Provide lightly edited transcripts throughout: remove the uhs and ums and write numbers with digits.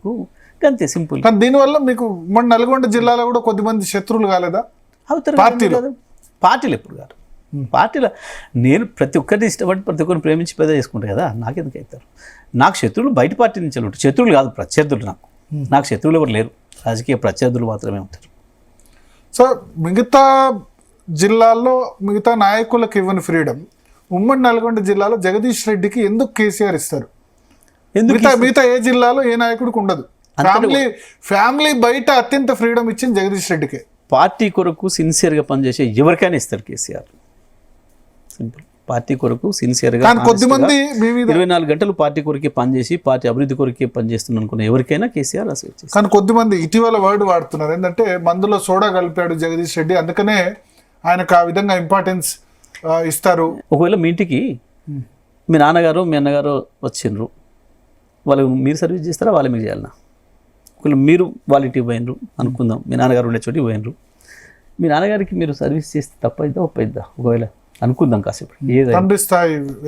నాకు అంతే సింపుల్. కానీ దీనివల్ల మీకు మన నల్గొండ జిల్లాలో కూడా కొద్దిమంది శత్రువులు కాలేదా? అవుతారు పార్టీలు ఎప్పుడు గారు పార్టీలో నేను ప్రతి ఒక్కరిని ఇష్టపడి ప్రతి ఒక్కరిని ప్రేమించి పెద్ద చేసుకుంటాను కదా, నాకెందుకు అవుతారు? నాకు శత్రువులు బయట పార్టీ నుంచి ఉంటారు, శత్రువులు కాదు ప్రత్యర్థులు. నాకు శత్రువులు ఎవరు లేరు, రాజకీయ ప్రత్యర్థులు మాత్రమే ఉంటారు. సో మిగతా జిల్లాల్లో మిగతా నాయకులకు ఇవ్వని ఫ్రీడమ్ ఉమ్మడి నల్గొండ జిల్లాలో జగదీష్ రెడ్డికి ఎందుకు కేసీఆర్ ఇస్తారు? మిగతా ఏ జిల్లాలో ఏ నాయకుడికి ఉండదు. ఫ్యామిలీ బయట అత్యంత ఫ్రీడమ్ ఇచ్చింది జగదీష్ రెడ్డికి. పార్టీ కొరకు సిన్సియర్గా పనిచేసే ఎవరికైనా ఇస్తారు కేసీఆర్. సింపుల్. పార్టీ కొరకు సిన్సియర్గా కొద్దిమంది 24 గంటలు పార్టీ కొరకే పనిచేసి పార్టీ అభివృద్ధి కొరకే పనిచేస్తున్న అనుకున్న ఎవరికైనా కేసీఆర్ అసలు. కానీ కొద్దిమంది ఇటీవల వర్డ్ వాడుతున్నారు ఏంటంటే మందులో సోడా కలిపాడు జగదీష్ రెడ్డి, అందుకనే ఆయనకు ఆ విధంగా ఇంపార్టెన్స్ ఇస్తారు. ఒకవేళ మీ ఇంటికి మీ నాన్నగారు మీ అన్నగారు వచ్చిండ్రు, వాళ్ళు మీరు సర్వీస్ చేస్తారా వాళ్ళు మీకు చేయాలన్నా? ఒకవేళ మీరు వాళ్ళ ఇంటికి పోయినరు అనుకుందాం, మీ నాన్నగారు ఉండే చోటికి పోయినరు, మీ నాన్నగారికి మీరు సర్వీస్ చేస్తే తప్పైద్దా ఒప్పైద్దా? ఒకవేళ అనుకుందాం కాసేపు,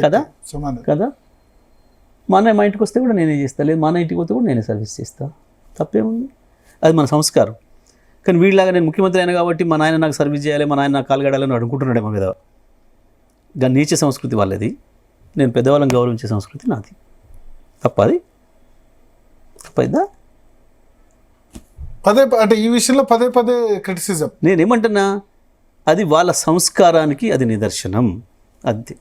కదా కదా మా అన్నయ్య మా ఇంటికి వస్తే కూడా నేనే చేస్తా, లేదు మా అన్నయ్య ఇంటికి పోతే కూడా నేనే సర్వీస్ చేస్తా, తప్పేముంది? అది మన సంస్కారం. కానీ వీళ్ళలాగా నేను ముఖ్యమంత్రి అయినా కాబట్టి మా నాయన నాకు సర్వీస్ చేయాలి, మా నాయన నాకు కాలుగడాలని అనుకుంటున్నాడేమో కదా. కానీ నీచ సంస్కృతి వాళ్ళది, నేను పెద్దవాళ్ళని గౌరవించే సంస్కృతి నాది. తప్పది? తప్పైద్దా? అంటే ఈ విషయంలో పదే క్రిటిసిజం. నేనేమంటున్నా, అది వాళ్ళ సంస్కారానికి అది నిదర్శనం. అది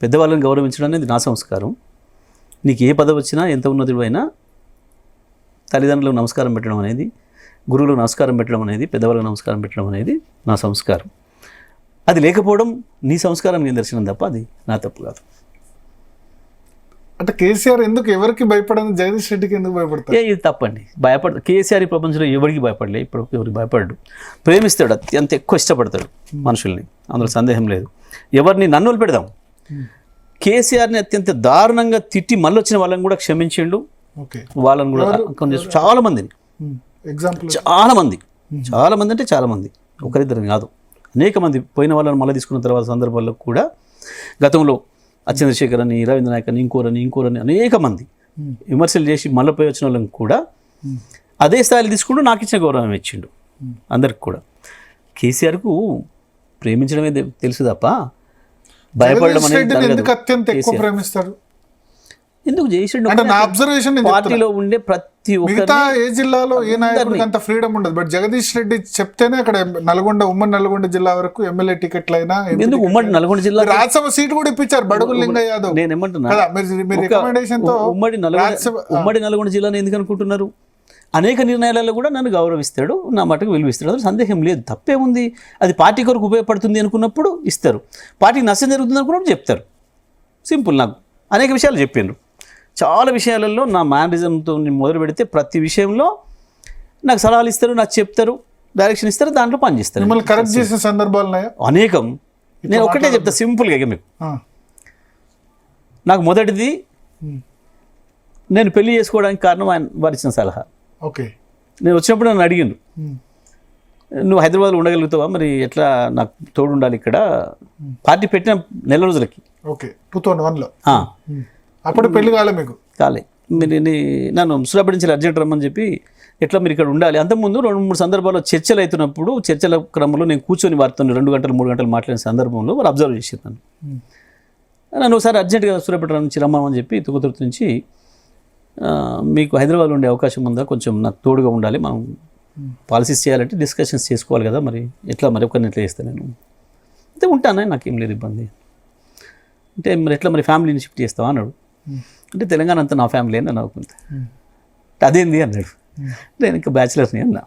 పెద్దవాళ్ళని గౌరవించడం అనేది నా సంస్కారం. నీకు ఏ పదవి వచ్చినా ఎంత ఉన్నతుడు అయినా తల్లిదండ్రులకు నమస్కారం పెట్టడం అనేది, గురువులకు నమస్కారం పెట్టడం అనేది, పెద్దవాళ్ళకు నమస్కారం పెట్టడం అనేది నా సంస్కారం. అది లేకపోవడం నీ సంస్కారానికి నిదర్శనం తప్ప అది నా తప్పు కాదు. అంటే కేసీఆర్ ఎందుకు ఎవరికి భయపడని జగదీష్ రెడ్డికి ఎందుకు భయపడతారు? ఇది తప్పండి. కేసీఆర్ ఈ ప్రపంచంలో ఎవరికి భయపడలే, ఇప్పుడు ఎవరికి భయపడ్డాడు. ప్రేమిస్తాడు, అత్యంత ఎక్కువ ఇష్టపడతాడు మనుషుల్ని, అందులో సందేహం లేదు. ఎవరిని నన్ను పెడదాం, కేసీఆర్ని అత్యంత దారుణంగా తిట్టి మళ్ళీ వచ్చిన వాళ్ళని కూడా క్షమించిండు. వాళ్ళని కూడా చాలా మందిని, చాలా మంది అంటే చాలా మంది, ఒకరిద్దరు కాదు, అనేక మంది పోయిన వాళ్ళని మళ్ళీ తీసుకున్న తర్వాత సందర్భాల్లో కూడా గతంలో చంద్రశేఖర్ అని, రవీంద్ర నాయక్ అని, ఇంకోరని అనేక మంది విమర్శలు చేసి మళ్ళీ పోయి వచ్చిన వాళ్ళని కూడా అదే స్థాయిలో తీసుకుంటూ నాకు ఇచ్చిన గౌరవం ఇచ్చిండు అందరికి కూడా. కేసీఆర్కు ప్రేమించడమే తెలుసు తప్ప భయపడడం అనేది ప్రేమిస్తారు ఎందుకు చేసిండు? పార్టీలో ఉండే ప్రతి ఒక్క ఏ జిల్లాలో ఏ నాయకుడికి అంత ఫ్రీడమ్ ఉండదు. బట్ జగదీష్ రెడ్డి చెప్తేనే అక్కడ ఉమ్మడి నల్గొండ జిల్లా వరకు ఎమ్మెల్యే టికెట్లు అయినా, ఎందుకు ఉమ్మడి నల్గొండ జిల్లా రాజ్యసభ సీట్ కూడా ఇప్పించారు బడుగుల లింగయ్య యాదవ్. నేను ఏమంటున్నా, ఉమ్మడి నల్గొండ జిల్లాని ఎందుకు అనుకుంటున్నారు? అనేక నిర్ణయాలలో కూడా నన్ను గౌరవిస్తాడు, నా మటుకు విలువిస్తాడు, అది సందేహం లేదు. తప్పేముంది? అది పార్టీ కొరకు ఉపయోగపడుతుంది అనుకున్నప్పుడు ఇస్తారు, పార్టీకి నష్టం జరుగుతుంది అనుకున్నప్పుడు చెప్తారు. సింపుల్. నాకు అనేక విషయాలు చెప్పిండ్రు, చాలా విషయాలలో నా మేనరిజంతో మొదలు పెడితే ప్రతి విషయంలో నాకు సలహాలు ఇస్తారు, నాకు చెప్తారు, డైరెక్షన్ ఇస్తారు, దాంట్లో పనిచేస్తారు. మిమ్మల్ని కరెక్ట్ చేసిన సందర్భాలు అనేకం. నేను ఒకటే చెప్తా సింపుల్గా మీకు. నాకు మొదటిది, నేను పెళ్లి చేసుకోవడానికి కారణం ఆయన వారు ఇచ్చిన సలహా. ఓకే. నేను వచ్చినప్పుడు నన్ను అడిగిండు, నువ్వు హైదరాబాద్లో ఉండగలుగుతావా, మరి ఎట్లా నాకు తోడు ఉండాలి ఇక్కడ. పార్టీ పెట్టిన నెల రోజులకి. ఓకే, 2001లో. అప్పుడు పెళ్లి కాలే మీకు? కాలే. మీరు నన్ను సూరాపేట నుంచి అర్జెంట్ రమ్మని చెప్పి, ఎట్లా మీరు ఇక్కడ ఉండాలి. అంతకుముందు 2-3 సందర్భాల్లో చర్చలు అవుతున్నప్పుడు, చర్చల క్రమంలో నేను కూర్చొని వారితో 2 గంటలు 3 గంటలు మాట్లాడిన సందర్భంలో వారు అబ్జర్వ్ చేసారు నన్ను ఒకసారి అర్జెంట్గా సూరాపేట నుంచి రమ్మని చెప్పి, తుకుతుర్తి నుంచి, మీకు హైదరాబాద్లో ఉండే అవకాశం ఉందా, కొంచెం నాకు తోడుగా ఉండాలి, మనం పాలసీస్ చేయాలంటే డిస్కషన్స్ చేసుకోవాలి కదా, మరి ఎట్లా, మరి ఒకరిని ఎట్లా చేస్తాను నేను, అయితే ఉంటానే, నాకేం లేదు ఇబ్బంది అంటే, మరి ఎట్లా, మరి ఫ్యామిలీని షిఫ్ట్ చేస్తావా అన్నాడు. అంటే తెలంగాణ అంతా నా ఫ్యామిలీ అని నవ్వుకుంటా. అదేంది అన్నాడు. నేను ఇంకా బ్యాచిలర్స్ని అన్నా.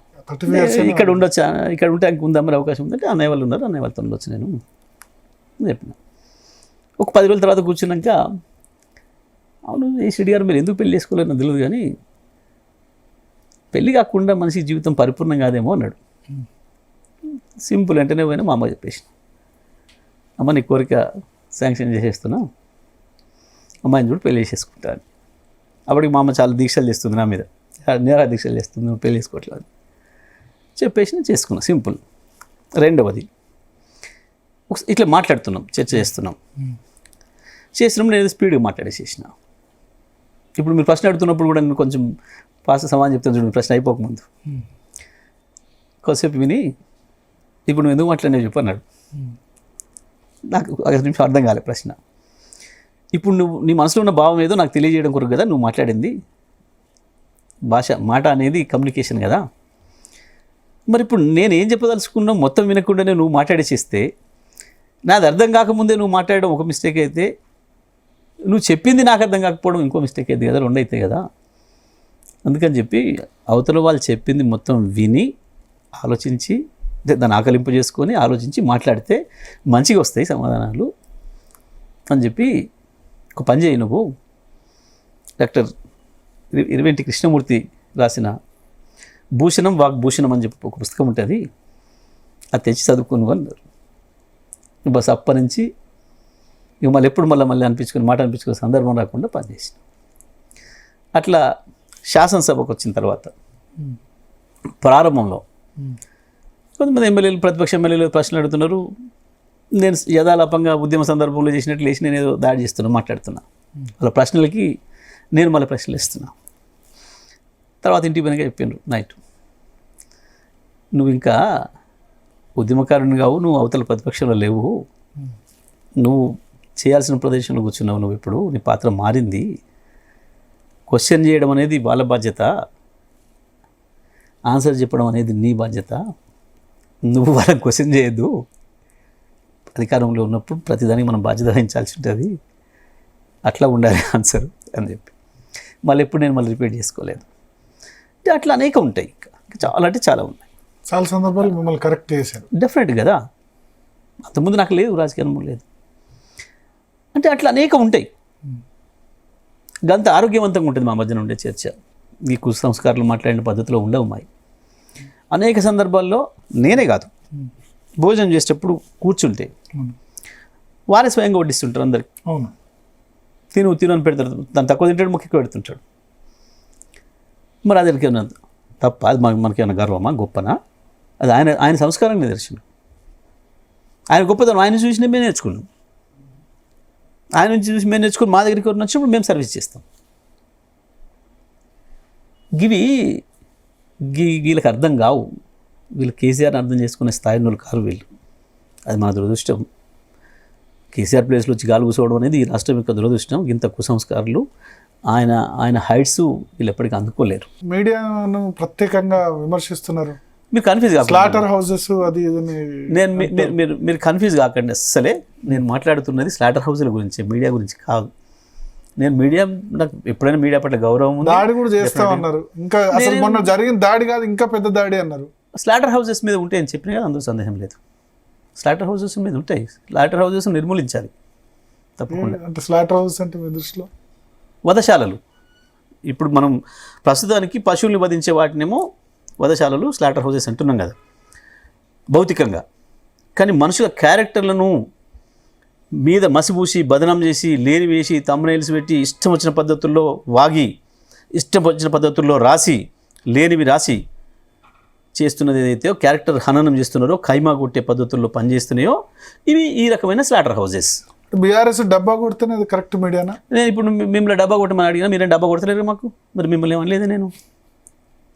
ఇక్కడ ఉండొచ్చా, ఇక్కడ ఉంటే ఇంక ఉందా మరి అవకాశం ఉందంటే, అన్నయ్య వాళ్ళు ఉన్నారు, అన్నయ్య వాళ్ళతో ఉండొచ్చు నేను చెప్పిన. ఒక 10 రోజుల తర్వాత కూర్చున్నాక, అవును రెడ్డి గారు మీరు ఎందుకు పెళ్లి చేసుకోలేదు నాకు తెలియదు, కానీ పెళ్ళి కాకుండా మనిషి జీవితం పరిపూర్ణం కాదేమో అన్నాడు. సింపుల్. వెంటనే పోయినా మా అమ్మ చెప్పేసి, అమ్మ నీ కోరిక శాంక్షన్ చేసేస్తున్నా, అమ్మాయిని చూడు పెళ్లి చేసేసుకుంటాను. అప్పటికి మా అమ్మ చాలా దీక్షలు చేస్తుంది నా మీద, నేరా దీక్షలు చేస్తుంది, నువ్వు పెళ్లి చేసుకోవట్లేదు చెప్పేసి నేను చేసుకున్నా. సింపుల్. రెండవది, ఇట్లా మాట్లాడుతున్నాం, చర్చ చేస్తున్నాం, చేసినప్పుడు నేను స్పీడ్గా మాట్లాడేసేసిన. ఇప్పుడు మీరు ప్రశ్న అడుగుతున్నప్పుడు కూడా నేను కొంచెం ఫాస్ట్ సమాధానం చెప్తాను చూడండి, ప్రశ్న అయిపోకముందు కొద్దిసేపు విని ఇప్పుడు నువ్వు ఎందుకు మాట్లాడినావు చెప్పు అన్నాడు. నాకు 5 నిమిషం అర్థం కాలే ప్రశ్న. ఇప్పుడు నువ్వు నీ మనసులో ఉన్న భావం ఏదో నాకు తెలియజేయడం కొరకు కదా నువ్వు మాట్లాడింది. భాష మాట అనేది కమ్యూనికేషన్ కదా. మరి ఇప్పుడు నేను ఏం చెప్పదలుచుకున్నా మొత్తం వినకుండానే నువ్వు మాట్లాడేసిస్తే, నాది అర్థం కాకముందే నువ్వు మాట్లాడడం ఒక మిస్టేక్ అయితే, నువ్వు చెప్పింది నాకు అర్థం కాకపోవడం ఇంకో మిస్టేక్ అయితే కదా, 2 అవుతాయి కదా. అందుకని చెప్పి అవతల వాళ్ళు చెప్పింది మొత్తం విని ఆలోచించి దాన్ని ఆకలింపు చేసుకొని ఆలోచించి మాట్లాడితే మంచిగా వస్తాయి సమాధానాలు అని చెప్పి ఒక పని చేయి నువ్వు. డాక్టర్ ఇరువెంటి కృష్ణమూర్తి రాసిన భూషణం వాగ్భూషణం అని చెప్పి ఒక పుస్తకం ఉంటుంది, అది తెచ్చి చదువుకుని అన్నారు. బస్ అప్పటి నుంచి ఇక మళ్ళీ ఎప్పుడు మళ్ళీ మాట అనిపించుకునే సందర్భం రాకుండా పనిచేసిన. అట్లా శాసనసభకు వచ్చిన తర్వాత ప్రారంభంలో కొంతమంది ఎమ్మెల్యేలు, ప్రతిపక్ష ఎమ్మెల్యేలు ప్రశ్నలు అడుగుతున్నారు. నేను యథాలాపంగా ఉద్యమ సందర్భంలో చేసినట్లు లేచి నేను ఏదో దాడి చేస్తున్నా, మాట్లాడుతున్నా. వాళ్ళ ప్రశ్నలకి నేను మళ్ళీ ప్రశ్నలు ఇస్తున్నా. తర్వాత ఇంటికి వెనక చెప్పాను, నైట్ నువ్వు ఇంకా ఉద్యమకారుని కావు, నువ్వు అవతల ప్రతిపక్షంలో లేవు, నువ్వు చేయాల్సిన ప్రదేశంలో కూర్చున్నావు, నువ్వు ఇప్పుడు నీ పాత్ర మారింది. క్వశ్చన్ చేయడం అనేది వాళ్ళ బాధ్యత, ఆన్సర్ చెప్పడం అనేది నీ బాధ్యత. నువ్వు వాళ్ళని క్వశ్చన్ చేయొద్దు. అధికారంలో ఉన్నప్పుడు ప్రతిదానికి మనం బాధ్యత వహించాల్సి ఉంటుంది, అట్లా ఉండాలి ఆన్సర్ అని చెప్పి మళ్ళీ ఎప్పుడు నేను రిపీట్ చేసుకోలేదు. అంటే అట్లా అనేక ఉంటాయి, చాలా అంటే చాలా ఉన్నాయి. చాలా సందర్భాలు మిమ్మల్ని కరెక్ట్ చేశారు. డెఫినెట్ కదా, అంతకుముందు నాకు లేదు, రాజకీయ అనుభవం లేదు. అంటే అట్లా అనేక ఉంటాయి. గంత ఆరోగ్యవంతంగా ఉంటుంది మా మధ్యన ఉండే చర్చ. ఈ కుసంస్కారాలు మాట్లాడిన పద్ధతిలో ఉండవు మాయి. అనేక సందర్భాల్లో నేనే కాదు, భోజనం చేసేటప్పుడు కూర్చుంటే వారే స్వయంగా వడ్డిస్తుంటారు అందరికి. అవును, తిను అని పెడతారు. దాన్ని తక్కువ తింటాడు, ముఖ్య ఎక్కువ పెడుతుంటాడు. మరి అది ఏమన్నా తప్ప? అది మనకేమన్నా గర్వమా, గొప్పనా? అది ఆయన సంస్కారం నిదర్శనం. ఆయన గొప్పతనం ఆయన చూసి మేము నేర్చుకున్నాం. ఆయన నుంచి చూసి మేము నేర్చుకుని మా దగ్గరికి వచ్చినప్పుడు మేము సర్వీస్ చేస్తాం. వీళ్ళకి అర్థం కావు. వీళ్ళు కేసీఆర్ని అర్థం చేసుకునే స్థాయి వాళ్ళు కారు వీళ్ళు. అది మన దురదృష్టం. కేసీఆర్ ప్లేస్లో వచ్చి గాలి కూర్చోవడం అనేది ఈ రాష్ట్రం యొక్క దురదృష్టం. ఇంత కుసంస్కారాలు ఆయన హైట్స్ వీళ్ళు ఎప్పటికీ అందుకోలేరు. మీడియాను ప్రత్యేకంగా విమర్శిస్తున్నారు. మీరు కన్ఫ్యూజ్ కాకండి, స్లాటర్ హౌసెస్ అది మీరు కన్ఫ్యూజ్ కాకండి. అస్సలే నేను మాట్లాడుతున్నది స్లాటర్ హౌస్ల గురించి, మీడియా గురించి కాదు. నేను మీడియా, నాకు ఎప్పుడైనా మీడియా పట్ల గౌరవం ఉంది. దాడి కూడా చేస్తామన్నారు. ఇంకా అసలు మొన్న జరిగిన దాడి కాదు, ఇంకా పెద్ద దాడి అన్నారు. స్లాటర్ హౌసెస్ మీద ఉంటాయని చెప్పినా కదా, అందులో సందేహం లేదు. స్లాటర్ హౌసెస్ మీద ఉంటాయి. స్లాటర్ హౌసెస్ నిర్మూలించాలి తప్పకుండా. అంటే స్లాటర్ హౌసెస్ అంటే మీ దృష్టిలో వధశాలలు. ఇప్పుడు మనం ప్రస్తుతానికి పశువుల్ని వధించే వాటినేమో వధశాలలు, స్లాటర్ హౌసెస్ అంటున్నాం కదా భౌతికంగా. కానీ మనుషుల క్యారెక్టర్లను మీద మసిపూసి బదనాం చేసి, లేని వేసి, తమ్నైల్స్ పెట్టి, ఇష్టం వచ్చిన పద్ధతుల్లో వాగి, ఇష్టం వచ్చిన పద్ధతుల్లో రాసి, లేనివి రాసి చేస్తున్నది ఏదైతే క్యారెక్టర్ హననం చేస్తున్నారో, ఖైమా కొట్టే పద్ధతుల్లో పనిచేస్తున్నాయో ఇవి ఈ రకమైన స్లాటర్ హౌసెస్. బీఆర్ఎస్ డబ్బా కొడితేనే అది కరెక్ట్ మీడియానా? నేను ఇప్పుడు మిమ్మల్ని డబ్బా కొట్టమని అడిగినా మీరేం డబ్బా కొడతలేరు మాకు. మరి మిమ్మల్ని ఏమనలేదు నేను.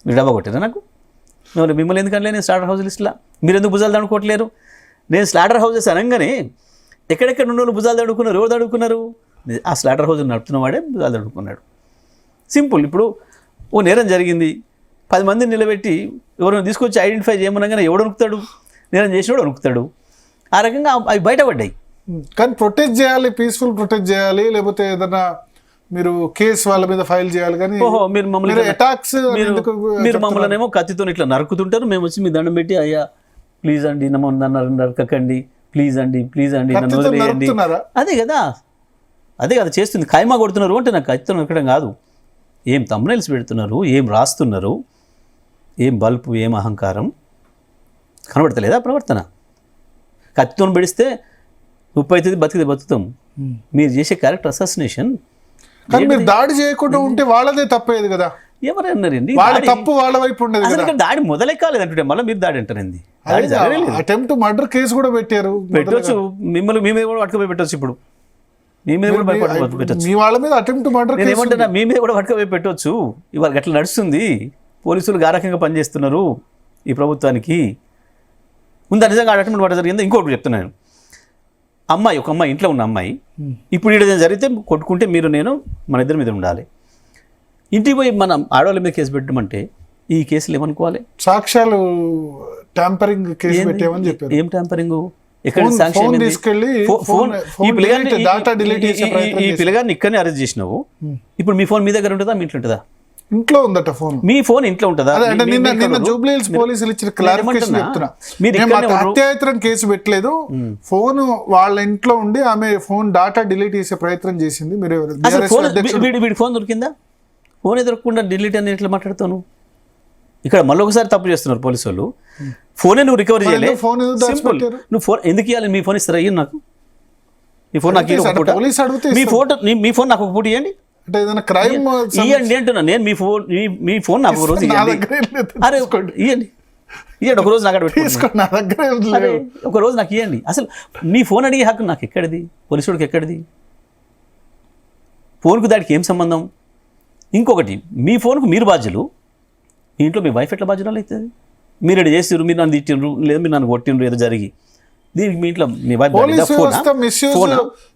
మీరు డబ్బా కొట్టారా నాకు? మిమ్మల్ని ఎందుకంటే నేను స్లాటర్ హౌస్ లిస్టులా మీరు ఎందుకు భుజాలు దడుకోవట్లేరు? నేను స్లాటర్ హౌసెస్ అనగానే ఎక్కడెక్కడ ఉన్న వాళ్ళు భుజాలు దడుకున్నారు. ఎవరు దడుకున్నారు? ఆ స్లాటర్ హౌస్ నడుపుతున్న వాడే భుజాలు దడుకున్నాడు. సింపుల్. ఇప్పుడు ఓ నేరం జరిగింది, 10 మందిని నిలబెట్టి ఎవరైనా తీసుకొచ్చి ఐడెంటిఫై చేయమనగానే ఎవడు వణుకుతాడు? నేరం చేసినవాడు వణుకుతాడు. ఆ రకంగా అవి బయటపడ్డాయి. కానీ ప్రొటెక్ట్ చేయాలి, పీస్ఫుల్ ప్రొటెక్ట్ చేయాలి, లేకపోతే ఏదైనా మీరు కేసు వాళ్ళ మీద ఫైల్ చేయాలి. కానీ ఓహో, మీరు మమ్మల్ని అటాక్స్, మీరు మమ్మల్ని ఏమో కత్తితో ఇట్లా నరుకుతుంటారు. మేము వచ్చి మీ దండం పెట్టి, అయ్యా ప్లీజ్ అండి నన్ను నరకకండి, ప్లీజ్ అండి నన్ను వదిలేయండి. అదే కదా చేస్తుంది. ఖైమా కొడుతున్నారు అంటే నాకు కత్తితో నరకడం కాదు. ఏం తమ్నైల్స్ పెడుతున్నారు, ఏం రాస్తున్నారు, ఏం బల్పు, ఏం అహంకారం కనబడతలేదా ప్రవర్తన? కత్తితో పెడిస్తే ఉప్పు అవుతుంది, బతుకుతాం. మీరు చేసే క్యారెక్టర్ అసాసినేషన్. కానీ మీరు దాడి చేయకుండా ఉంటే వాళ్ళదే తప్పేది కదా. ఎవరన్నారండి? తప్పు వాళ్ళ వైపు ఉండేది. అసలు దాడి మొదలే కాలేదంటే మళ్ళీ మీరు దాడి అంటారండి. అటెంప్ట్ మర్డర్ కేసు కూడా పెట్టారు. పెట్టవచ్చు, మిమ్మల్ని మేమే కూడా పట్టుకుపోయి పెట్టవచ్చు. ఇప్పుడు మీ మీద కూడా పెట్టచ్చు. మీ వాళ్ళ మీద అటెంప్ట్ మర్డర్ నేను ఏమంటున్నా, మీ మీద కూడా పట్టుకపోయి పెట్టవచ్చు. ఇవాళ గట్లా నడుస్తుంది, పోలీసులు గారకంగా పనిచేస్తున్నారు ఈ ప్రభుత్వానికి. ముందు నిజంగా అటెంప్ట్ మర్డర్ జరిగింది. ఇంకొకటి చెప్తున్నాను, ఒక అమ్మాయి ఇంట్లో ఉన్న అమ్మాయి ఇప్పుడు ఇక్కడ జరిగితే కొట్టుకుంటే మీరు నేను మన ఇద్దరి మీద ఉండాలి. ఇంటికి పోయి మనం ఆడవాళ్ళ మీద కేసు పెట్టమంటే ఈ కేసులు ఏమనుకోవాలి? సాక్ష్యాలు ట్యాంపరింగ్ కేసు పెట్టామని చెప్పారు. ఏం ట్యాంపరింగ్? ఎక్కడ సాక్ష్యం? ఈ పిల్లగాన్ని ఇక్కడనే అరెస్ట్ చేసినావు, ఇప్పుడు మీ ఫోన్ మీ దగ్గర ఉంటుందా, మీ ఇంట్లో ఉంటుందా? ఇంట్లో ఉందట ఫోన్. మీ ఫోన్ ఇంట్లో ఉంటుందా? నిన్న జూబ్లీ హిల్స్ పోలీసులు ఇచ్చిన క్లారిఫికేషన్ చెప్తున్నా. హత్యాయత్నం కేసు పెట్టలేదు, ఫోన్ వాళ్ళ ఇంట్లో ఉండి ఆమె ఫోన్ డాటా డిలీట్ చేసే ప్రయత్నం చేసింది. మీరు వీడి ఫోన్ దొరికిందా? ఫోన్ దొరకకుండా డిలీట్ అని ఎట్లా మాట్లాడుతాను? ఇక్కడ మళ్ళీ ఒకసారి తప్పు చేస్తున్నారు పోలీసు వాళ్ళు. ఫోనే నువ్వు రికవరీ చేయలేదు. నువ్వు ఫోన్ ఎందుకు ఇవ్వాలి? మీ ఫోన్ ఇస్తారా? ఇయ్యండి నాకు మీ ఫోన్. నాకు మీ ఫోన్ నాకు ఒక పూట ఇవ్వండి. ఇవ్వండి అంటున్నా నేను. మీ ఫోన్ నాకు ఒక రోజు ఇవ్వండి. అరే ఇవ్వండి ఒక రోజు నాకు పెట్టుకోండి. ఒక రోజు నాకు ఇవ్వండి. అసలు మీ ఫోన్ అడిగే హక్కు నాకు ఎక్కడిది? పోలీసుడికి ఎక్కడిది? ఫోన్కు దానికి ఏం సంబంధం? ఇంకొకటి, మీ ఫోన్కు మీరు బాధ్యులు, మీ ఇంట్లో మీ వైఫ్ ఎట్లా బాధ్యురాలు అవుతుంది? మీరు ఎడ చేసిర్రు, మీరు నన్ను తిట్టిండ్రు, లేదా మీరు నన్ను కొట్టిండ్రు, ఏదో జరిగి దీనికి మీ ఇంట్లో మీ వైఫ్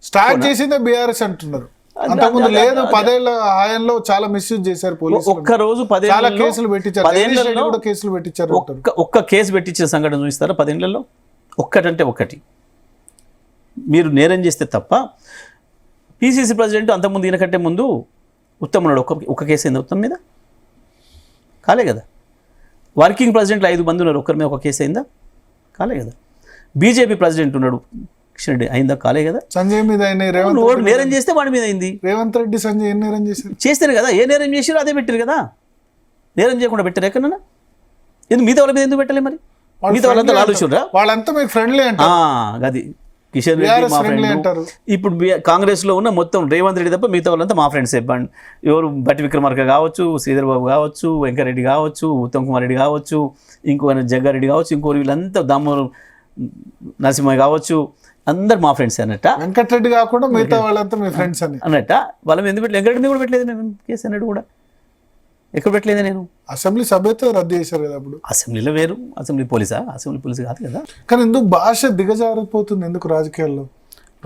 స్టార్ట్ చేసిందే బీఆర్ఎస్ అంటున్నారు. అంతకుముందు లేదు, 10 ఏళ్ల హాయంలో చాలా మిస్యూజ్ చేశారు పోలీసులు. ఒక్క రోజు 10 కేసులు పెట్టించారు. 10 ఏళ్లలో కేసులు పెట్టించారు. ఒక్క కేసు పెట్టించిన సంఘటన చూపిస్తారా 10 ఏళ్లలో? ఒక్కటంటే ఒక్కటి. మీరు నేరం చేస్తే తప్ప. పిసిసి ప్రెసిడెంట్ అంతకుముందు ఈయనకంటే ముందు ఉత్తమ్ ఉన్నాడు, ఒక్క కేసు అయింది ఉత్తమ్ మీద? కాలే కదా. వర్కింగ్ ప్రెసిడెంట్లు 5 మంది ఉన్నారు, ఒక్కరి మీద ఒక కేసు అయిందా? కాలే కదా. బీజేపీ ప్రెసిడెంట్ ఉన్నాడు కిషన్ రెడ్డి, అయిందా? కాలే కదా. సంజయ్ మీద నేరం చేస్తే వాడి మీద అయింది. రేవంత్ రెడ్డి సంజయ్ ఏం నేరం చేశారు? చేస్తారు కదా, ఏ నేరం చేసారో అదే పెట్టారు కదా. నేరం చేయకుండా పెట్టారు ఎక్కడన్నా? ఎందుకు మిగతా వాళ్ళ మీద ఎందుకు పెట్టలే మరి? మిగతా వాళ్ళంతా ఆలోచనరా? వాళ్ళంతా మీకు ఫ్రెండ్లీ అంటారు. అది కిషన్ రెడ్డి మా ఫ్రెండ్. ఇప్పుడు కాంగ్రెస్లో ఉన్న మొత్తం రేవంత్ రెడ్డి తప్ప మిగతా వాళ్ళంతా మా ఫ్రెండ్స్. చెప్పండి ఎవరు? బట్టి విక్రమార్క కావచ్చు, శ్రీధర్ బాబు కావచ్చు, వెంకరెడ్డి కావచ్చు, ఉత్తమ్ కుమార్ రెడ్డి కావచ్చు, ఇంకో జగ్గారెడ్డి కావచ్చు, ఇంకో వీళ్ళంతా దామోదర్ నరసింహ కావచ్చు, అందరు మా ఫ్రెండ్స్ అన్నట్ట. వెంకటరెడ్డి కాకుండా మిగతా వాళ్ళంతా మీ ఫ్రెండ్స్ అన్నట్ట. వాళ్ళ ఎందుకు పెట్టలేదు? వెంకటరెడ్డి కూడా పెట్టలేదు నేను కేసు అన్నట్టు కూడా. ఎక్కడ పెట్టలేదు నేను? అసెంబ్లీ సభ్యత్వం రద్దు చేశారు కదా అప్పుడు. అసెంబ్లీలో వేరు, అసెంబ్లీ పోలీసా? అసెంబ్లీ పోలీసు కాదు కదా. కానీ ఎందుకు భాష దిగజారిపోతుంది ఎందుకు రాజకీయాల్లో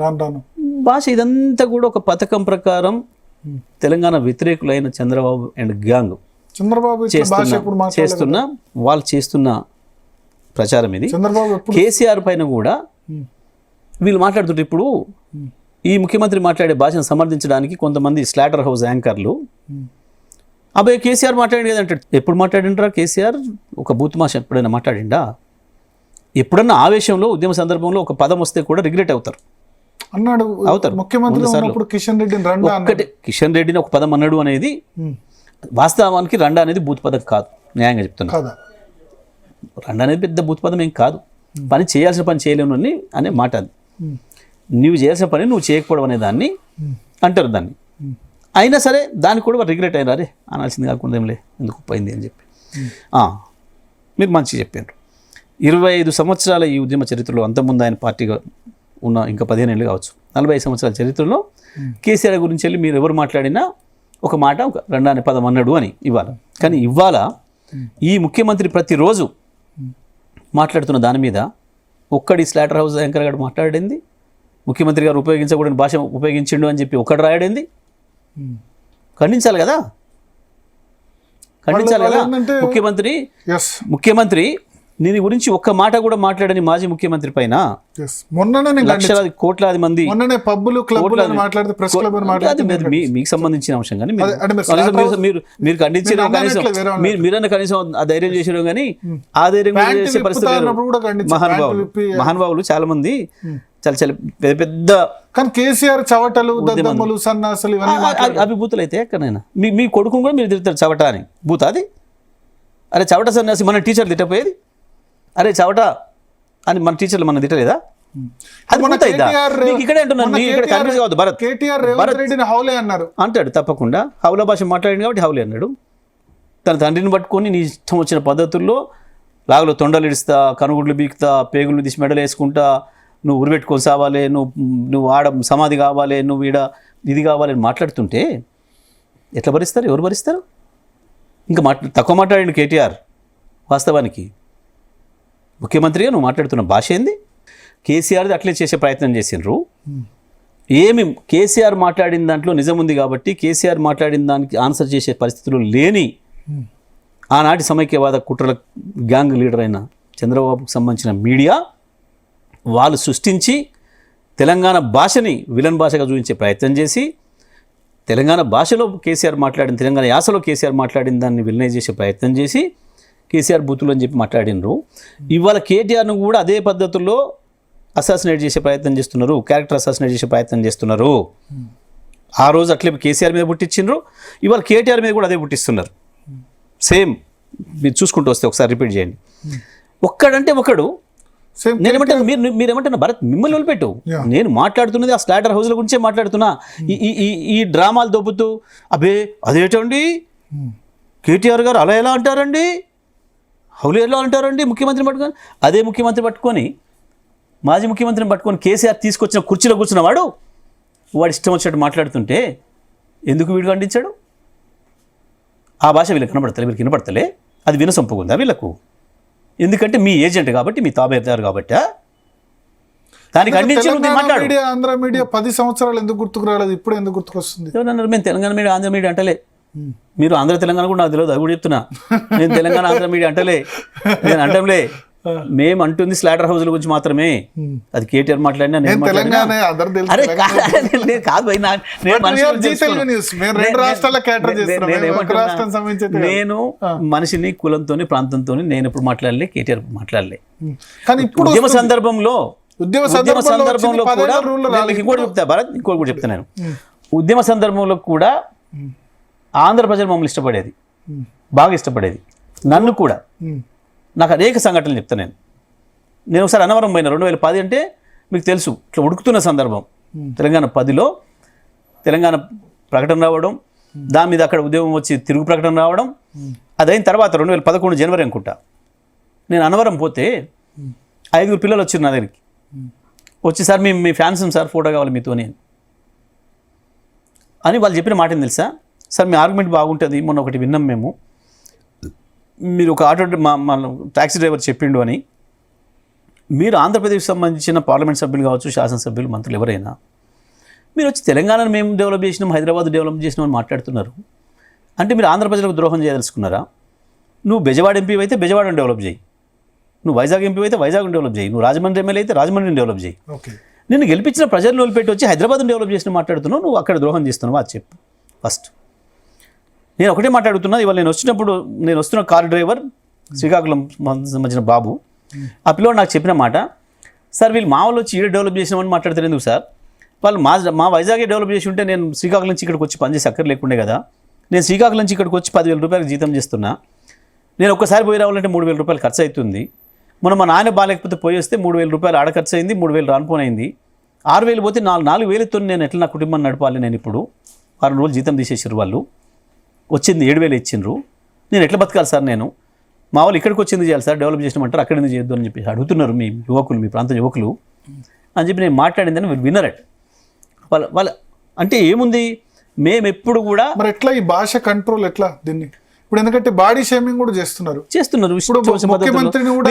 రాను? భాష ఇదంతా కూడా ఒక పథకం ప్రకారం తెలంగాణ వ్యతిరేకులైన చంద్రబాబు అండ్ గ్యాంగ్ వాళ్ళు చేస్తున్న ప్రచారం ఇది. కేసీఆర్ పైన కూడా వీళ్ళు మాట్లాడుతుంటే ఇప్పుడు ఈ ముఖ్యమంత్రి మాట్లాడే భాషను సమర్థించడానికి కొంతమంది స్లాటర్ హౌస్ యాంకర్లు అబ్బాయి కేసీఆర్ మాట్లాడి కదంటే, ఎప్పుడు మాట్లాడిండ్రా కేసీఆర్? ఒక బూత్ భాష ఎప్పుడైనా మాట్లాడిండా? ఎప్పుడన్నా ఆవేశంలో ఉద్యమ సందర్భంలో ఒక పదం వస్తే కూడా రిగ్రెట్ అవుతారు అన్నాడు. అవుతారు. ముఖ్యమంత్రి కిషన్ రెడ్డిని ఒక పదం అన్నాడు అనేది వాస్తవానికి రండా అనేది బూత్ పదం కాదు. న్యాయంగా చెప్తున్నా, రండా అనేది పెద్ద బూత్ పదం ఏం కాదు. పని చేయాల్సిన పని చేయలేను అనే మాట అది. నువ్వు చేయాల్సిన పని నువ్వు చేయకపోవడం అనే దాన్ని అంటారు. దాన్ని అయినా సరే దానికి కూడా రిగ్రెట్ అయినా, అరే అనాల్సింది కాకుండా ఏంలే ఎందుకు పోయింది అని చెప్పి. మీరు మంచిగా చెప్పారు. 25 సంవత్సరాల ఈ ఉద్యమ చరిత్రలో, అంతకుముందు ఆయన పార్టీగా ఉన్న ఇంకా 15 ఏళ్ళు కావచ్చు, 45 సంవత్సరాల చరిత్రలో కేసీఆర్ గురించి వెళ్ళి మీరు ఎవరు మాట్లాడినా ఒక మాట ఒక రండా అనే పదం అన్నాడు అని ఇవాళ. కానీ ఇవాళ ఈ ముఖ్యమంత్రి ప్రతిరోజు మాట్లాడుతున్న దాని మీద ఒక్కడి స్లాటర్ హౌస్ యాంకర్ గారు మాట్లాడింది, ముఖ్యమంత్రి గారు ఉపయోగించకూడని భాష ఉపయోగించిండు అని చెప్పి ఒక్కడు రాయడింది. ఖండించాలి కదా, ఖండించాలి కదా. ముఖ్యమంత్రి దీని గురించి ఒక్క మాట కూడా మాట్లాడని మాజీ ముఖ్యమంత్రి పైన లక్షలాది కోట్లాది మంది మీకు సంబంధించిన అంశం కానీ మీరు ఖండించిన కనీసం మీరన్నా కనీసం ఆ ధైర్యం చేసారు కానీ ఆ ధైర్యం చేసే పరిస్థితి మహానుభావులు చాలా మంది చాలా చాలా పెద్ద పెద్ద. కానీ కేసీఆర్ చవటలు దద్దమ్మలు సన్నాసులు ఇవన్నీ అవి బూతులు అయితే ఎక్కడైనా మీ కొడుకుని కూడా మీరు తిడతారు చవట అని. బూత అది? అరే చవట సన్నాసి మన టీచర్లు తిట్టపోయేది, అరే చవట అని మన టీచర్లు మనం తిట్టలేదా? ఇక్కడే అంటున్నాను అంటాడు తప్పకుండా. హౌలా భాష మాట్లాడింది కాబట్టి హౌలే అన్నాడు. తన తండ్రిని పట్టుకొని నీ ఇష్టం వచ్చిన పద్ధతుల్లో లాగులో తొండలు ఇడుస్తా, కనుగుడ్లు బీకుతా, పేగులు తీసి మెడలు వేసుకుంటా, నువ్వు ఉరిపెట్టుకొని సావాలి, నువ్వు ఆడ సమాధి కావాలి, నువ్వు ఈడ ఇది కావాలి అని మాట్లాడుతుంటే ఎట్లా భరిస్తారు? ఎవరు భరిస్తారు? ఇంకా తక్కువ మాట్లాడండి కేటీఆర్. వాస్తవానికి ముఖ్యమంత్రిగా నువ్వు మాట్లాడుతున్న భాష ఏంది? కేసీఆర్ది అట్లే చేసే ప్రయత్నం చేసిండ్రు. ఏమి కేసీఆర్ మాట్లాడిన దాంట్లో నిజం ఉంది కాబట్టి కేసీఆర్ మాట్లాడిన దానికి ఆన్సర్ చేసే పరిస్థితులు లేని ఆనాటి సమైక్యవాద కుట్రల గ్యాంగ్ లీడర్ అయిన చంద్రబాబుకు సంబంధించిన మీడియా వాళ్ళు సృష్టించి తెలంగాణ భాషని విలన్ భాషగా చూపించే ప్రయత్నం చేసి తెలంగాణ భాషలో కేసీఆర్ మాట్లాడిన, తెలంగాణ యాసలో కేసీఆర్ మాట్లాడిన దాన్ని విలనైజ్ చేసే ప్రయత్నం చేసి కేసీఆర్ బూతులు అని చెప్పి మాట్లాడినరు. ఇవాళ కేటీఆర్ను కూడా అదే పద్ధతుల్లో అసాసినేట్ చేసే ప్రయత్నం చేస్తున్నారు, క్యారెక్టర్ అసాసినేట్ చేసే ప్రయత్నం చేస్తున్నారు. ఆ రోజు అట్లే కేసీఆర్ మీద పుట్టించిండ్రు, ఇవాళ కేటీఆర్ మీద కూడా అదే పుట్టిస్తున్నారు. సేమ్ మీరు చూసుకుంటూ వస్తే ఒకసారి రిపీట్ చేయండి. ఒక్కడంటే ఒకడు. నేనేమంటాను, మీరేమంటున్నా భరత్, మిమ్మల్ని వదిలిపెట్టు. నేను మాట్లాడుతున్నది ఆ స్లాటర్ హౌస్ల గురించే మాట్లాడుతున్నా. ఈ డ్రామాలు దొబ్బుతూ అబే అదేటండి కేటీఆర్ గారు అలా ఎలా అంటారండి, హౌలు ఎలా అంటారండి ముఖ్యమంత్రిని పట్టుకొని, అదే ముఖ్యమంత్రి పట్టుకొని మాజీ ముఖ్యమంత్రిని పట్టుకొని కేసీఆర్ తీసుకొచ్చిన కుర్చీలో కూర్చున్న వాడు ఇష్టం వచ్చినట్టు మాట్లాడుతుంటే ఎందుకు వీడు ఖండించాడు? ఆ భాష వీళ్ళకి కనబడతలే, వీళ్ళకి వినపడతలే, అది వినసొంపుకుందా వీళ్ళకు? ఎందుకంటే మీ ఏజెంట్ కాబట్టి, మీ తాబేదారు కాబట్టి దానికి ఖండించి మాట్లాడు. ఆంధ్ర మీడియా 10 సంవత్సరాలు ఎందుకు గుర్తుకు రాలేదు, ఇప్పుడు ఎందుకు గుర్తుకొస్తుంది? ఎవరన్నారు మేము తెలంగాణ మీడియా ఆంధ్ర మీడియా అంటలే. మీరు ఆంధ్ర తెలంగాణ కూడా నాకు తెలియదు, అది కూడా చెప్తున్నా. నేను తెలంగాణ ఆంధ్ర మీడియా అంటలే, నేను అంటంలే. మేము అంటుంది స్లాటర్ హౌస్ల గురించి మాత్రమే. అది కేటీఆర్ మాట్లాడినా నేను మనిషిని కులంతో ప్రాంతంతో నేను ఎప్పుడు మాట్లాడలే, కేటీఆర్ మాట్లాడలే. కానీ ఇప్పుడు ఉద్యమ సందర్భంలో కూడా ఇంకోటి చెప్తా భరత్, ఇంకోటి కూడా చెప్తా నేను. ఉద్యమ సందర్భంలో కూడా ఆంధ్ర ప్రజలు మమ్మల్ని ఇష్టపడేది, బాగా ఇష్టపడేది, నన్ను కూడా. నాకు అనేక సంఘటనలు చెప్తాను నేను ఒకసారి అన్నవరం పోయినా 2010 అంటే మీకు తెలుసు, ఇట్లా ఉడుకుతున్న సందర్భం. తెలంగాణ 10లో తెలంగాణ ప్రకటన రావడం, దాని మీద అక్కడ ఉద్యమం వచ్చి తిరుగు ప్రకటన రావడం, అదైన తర్వాత 2011 జనవరి అనుకుంటా నేను అన్నవరం పోతే 5 పిల్లలు వచ్చారు నా దగ్గరికి. వచ్చి సార్ మీ ఫ్యాన్స్ సార్ ఫోటో కావాలి మీతోని అని వాళ్ళు చెప్పిన మాట ఏం తెలుసా? సార్ మీ ఆర్గ్యుమెంట్ బాగుంటుంది, మొన్న ఒకటి విన్నాం మేము, మీరు ఒక ఆటో మా ట్యాక్సీ డ్రైవర్ చెప్పిండు అని. మీరు ఆంధ్రప్రదేశ్కి సంబంధించిన పార్లమెంట్ సభ్యులు కావచ్చు, శాసనసభ్యులు, మంత్రులు ఎవరైనా మీరు వచ్చి తెలంగాణను మేము డెవలప్ చేసినాం, హైదరాబాద్ డెవలప్ చేసినాం అని మాట్లాడుతున్నారు. అంటే మీరు ఆంధ్ర ప్రజలకు ద్రోహం చేయదలుచుకున్నారా? నువ్వు బెజవాడ ఎంపీ అయితే బెజవాడని డెవలప్ చేయి, నువ్వు వైజాగ్ ఎంపీ అయితే వైజాగ్ని డెవలప్ చేయి, నువ్వు రాజమండ్రి ఎమ్మెల్యే అయితే రాజమండ్రిని డెవలప్ చేయి. నిన్ను గెలిపించిన ప్రజలను వదిలిపెట్టి వచ్చి హైదరాబాద్ని డెవలప్ చేసిన మాట్లాడుతున్నావు, నువ్వు అక్కడ ద్రోహం చేస్తున్నావు, అది చెప్పు ఫస్ట్. నేను ఒకటే మాట్లాడుతున్నా. ఇవాళ నేను వస్తున్న కారు డ్రైవర్ శ్రీకాకుళం సంబంధించిన బాబు, ఆ పిల్లవాడు నాకు చెప్పిన మాట, సార్ వీళ్ళు మా వాళ్ళు వచ్చి ఈడ డెవలప్ చేసినామని మాట్లాడతారు ఎందుకు సార్? వాళ్ళు మా వైజాగే డెవలప్ చేసి ఉంటే నేను శ్రీకాకుళం నుంచి ఇక్కడికి వచ్చి పనిచేసి అక్కర్ లేకుండే కదా. నేను శ్రీకాకుళం నుంచి ఇక్కడికి వచ్చి 10,000 రూపాయలు జీతం చేస్తున్నా. నేను ఒక్కసారి పోయి రావాలంటే 3,000 రూపాయలు ఖర్చు అవుతుంది. మొన్న మా నాన్న బాగాలేకపోతే పోయి వస్తే 3,000 రూపాయలు ఆడ ఖర్చు అయింది, 3,000 రానిపోయింది. 6,000 పోతే 4,000తో నేను ఎట్లా నా కుటుంబాన్ని నడపాలి? నేను ఇప్పుడు 6 రోజులు జీతం తీసేసారు, వాళ్ళు వచ్చింది 7,000 ఇచ్చిండ్రు, నేను ఎట్లా బతకాలి సార్? నేను మా వాళ్ళు ఇక్కడికి వచ్చింది చేయాలి సార్, డెవలప్ చేసినామంటారు, అక్కడ ఎందుకు చేయొద్దు అని చెప్పి అడుగుతున్నారు మీ యువకులు, మీ ప్రాంత యువకులు అని చెప్పి నేను మాట్లాడిందని మీరు వినరట్. వాళ్ళ అంటే ఏముంది, మేము ఎప్పుడు కూడా మరి ఎట్లా ఈ భాష కంట్రోల్ ఎట్లా దీన్ని? ఇప్పుడు ఎందుకంటే బాడీ షేమింగ్ కూడా చేస్తున్నారు. ఇప్పుడు ముఖ్యమంత్రిని కూడా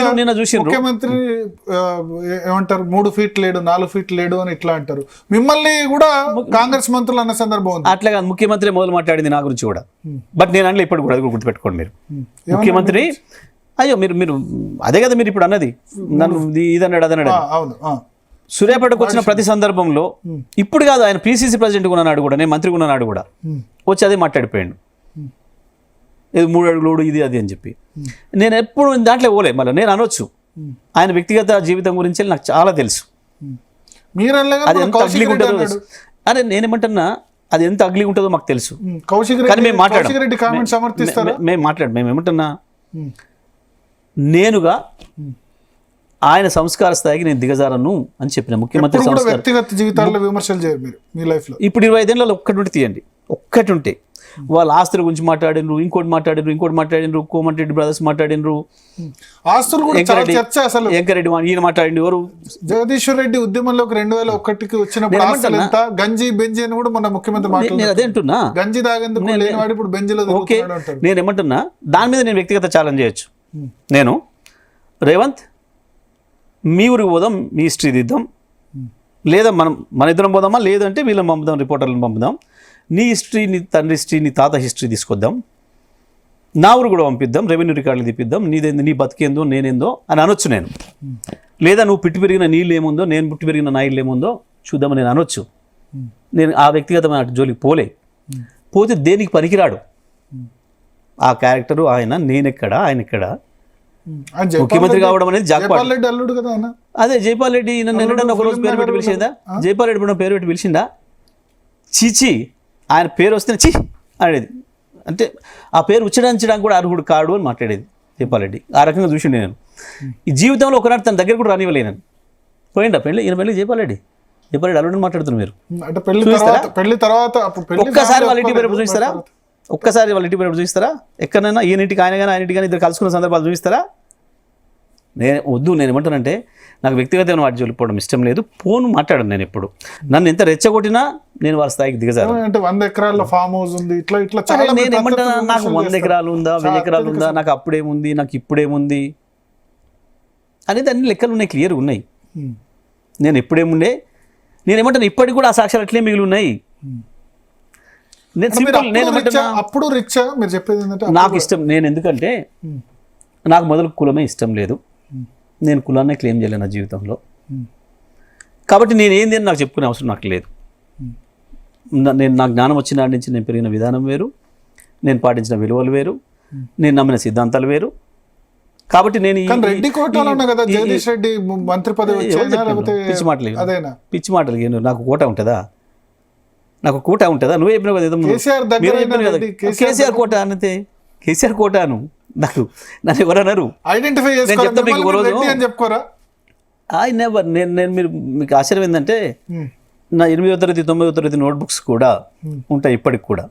ముఖ్యమంత్రి ఏమంటారు 3 ఫీట్ లేడు 4 ఫీట్ లేడు అని ఇట్లా అంటారు. మిమ్మల్ని కూడా కాంగ్రెస్ మంత్రులు అన్న సందర్భం ఉంది. అట్లా కాదు, ముఖ్యమంత్రి మొదలు మాట్లాడింది నా గురించి కూడా. బట్ నేను అంటే ఇప్పుడు కూడా గుర్తుపెట్టుకోండి మీరు. ముఖ్యమంత్రి అయ్యో మీరు అదే కదా మీరు ఇప్పుడు అన్నది, నన్ను ఇదన్నాడు అదన్నాడు. సూర్యాపేటకు వచ్చిన ప్రతి సందర్భంలో ఇప్పుడు కాదు, ఆయన పిసిసి ప్రెసిడెంట్ ఉన్నాడు కూడా, నేను మంత్రి ఉన్నాడు కూడా, వచ్చి అదే మాట్లాడిపోయాడు. ఇది 3 అడుగులు ఇది అది అని చెప్పి. నేను ఎప్పుడు దాంట్లో పోలే. మళ్ళీ నేను అనొచ్చు, ఆయన వ్యక్తిగత జీవితం గురించి నాకు చాలా తెలుసు. అది ఎంత అగ్లీ ఉంటుందో, అరే నేనేమంటున్నా, అది ఎంత అగ్లీ ఉంటుందో మాకు తెలుసు. కానీ మేము మేము ఏమంటున్నా, నేనుగా ఆయన సంస్కార స్థాయికి నేను దిగజారను అని చెప్పిన ముఖ్యమంత్రి. వ్యక్తిగత జీవితాల్లో విమర్శలు చేయరు మీరు మీ లైఫ్లో. ఇప్పుడు 25 ఏళ్ళలో ఒక్కటి ఉంటే తీయండి, ఒక్కటి ఉంటే వాళ్ళ ఆస్తుల గురించి మాట్లాడినరు, ఇంకోటి మాట్లాడినరు, కోమటిరెడ్డి బ్రదర్స్ మాట్లాడినరు, ఆస్తులు కూడా చాలా చర్చ అసలు. వెంకరెడ్డి ఈయన మాట్లాడింది. ఎవరు? జగదీశ్వర్ రెడ్డి ఉద్యమంలోకి 2001 వచ్చినప్పుడు ఆస్తులు ఎంత, గంజి బెంజి అని కూడా మన ముఖ్యమంత్రి నేను మాట్లాడారు. అదే అంటున్నా, గంజి తాగేందుకు లేనివాడు ఇప్పుడు బెంజిలో ఓకే. తిరుగుతున్నాడు అంటారు. నేను ఏమంటున్నా, దాని మీద నేను వ్యక్తిగత ఛాలెంజ్ చేయొచ్చు. నేను రేవంత్ మీ ఊరికి పోదాం, మీ హిస్టరీ దిద్దాం, లేదా మన ఇద్దరం పోదామా, లేదంటే వీళ్ళని పంపుదాం, రిపోర్టర్లను పంపుదాం, నీ హిస్టరీ, నీ తండ్రి హిస్టరీ, నీ తాత హిస్టరీ తీసుకొద్దాం, నా ఊరు కూడా పంపిద్దాం, రెవెన్యూ రికార్డులు తీపిద్దాం, నీదేందో, నీ బతికేందో నేనేందో అని అనొచ్చు నేను. లేదా నువ్వు పుట్టి పెరిగిన నీళ్ళు ఏముందో, నేను పుట్టి పెరిగిన నా ఇల్లు ఏముందో చూద్దామని నేను అనొచ్చు. నేను ఆ వ్యక్తిగతమైన జోలికి పోతే దేనికి పనికిరాడు ఆ క్యారెక్టరు. ఆయన నేనెక్కడ, ఆయన ఎక్కడ, ముఖ్యమంత్రి కావడం అనేది జాక్పాట్. అల్లుడు కదా ఆయన. అదే జైపాల్ రెడ్డి నన్ను ఎన్నడన్నా ఒకరోజు పేరు పెట్టి పిలిచిందా? జైపాల్ రెడ్డి పేరు పెట్టి పిలిచిందా? చీచి, ఆయన పేరు వస్తేనే చీ అనేది. అంటే ఆ పేరు ఉచ్చరించడానికి కూడా అర్హుడు కాడు అని మాట్లాడేది జైపాల్ రెడ్డి. ఆ రకంగా చూసిండే నేను. ఈ జీవితంలో ఒకనాడు తన దగ్గర కూడా రానివ్వలేను. పోయిండా ఈయన పెళ్ళి జైపాల్ రెడ్డి అల్లుడని మాట్లాడుతున్నారు మీరు. అంటే పెళ్లి తర్వాత ఒక్కసారి వాళ్ళ ఇంటి పేరు చూపిస్తారా? ఒక్కసారి వాళ్ళ ఇంటి పేరు చూపిస్తారా? ఎక్కడైనా ఈయనింటికి ఆయన కానీ, ఆయన ఇంటికి కానీ ఇద్దరు కలుసుకున్న సందర్భాలు చూపిస్తారా? నేను ఏమంటానంటే, నాకు వ్యక్తిగతమైన వాటి జోలిపోవడం ఇష్టం లేదు. ఫోన్ మాట్లాడను నేను ఎప్పుడు. నన్ను ఎంత రెచ్చగొట్టినా నేను వాళ్ళ స్థాయికి దిగజారు. అంటే 100 ఎకరాల ఫామ్ హౌస్ ఉంది, ఇట్లా నేను ఏమంటాను, నాకు 100 ఎకరాలు ఉందా, 1000 ఎకరాలు ఉందా, నాకు అప్పుడేముంది, నాకు ఇప్పుడేముంది అనేది అన్ని లెక్కలు ఉన్నాయి, క్లియర్గా ఉన్నాయి. నేను ఎప్పుడేముండే, నేను ఏమంటాను, ఇప్పటికి కూడా ఆ సాక్ష్యాలు అట్లే మిగిలి ఉన్నాయి. అప్పుడు రిచ్ మీరు చెప్పేది ఏంటంటే నాకు ఇష్టం. నేను ఎందుకంటే నాకు మొదలు కులమే ఇష్టం లేదు. నేను కులాన్నే క్లెయిమ్ చేయలేను నా జీవితంలో. కాబట్టి నేను ఏంది అని నాకు చెప్పుకునే అవసరం నాకు లేదు. నా జ్ఞానం వచ్చిన నాటి నుంచి నేను పెరిగిన విధానం వేరు, నేను పాటించిన విలువలు వేరు, నేను నమ్మిన సిద్ధాంతాలు వేరు. కాబట్టి నేను రెడ్డి కోటాలో ఉన్నా కదా, జగదీష్ రెడ్డి మంత్రి పదవి పిచ్చి మాటలు నాకు కోట ఉంటుందా? నాకు కోట ఉంటుందా? నువ్వే చెప్పినావు కదా, కేసీఆర్ కోట అనితే కేసీఆర్ కోట అను. నన్ను ఎవరన్నారు? ఐడెంటిఫై చెప్పుకోరా? నేను మీకు ఆశ్చర్యం ఏంటంటే, నా 8వ తరగతి 9వ తరగతి నోట్బుక్స్ కూడా ఉంటాయి ఇప్పటికి కూడా.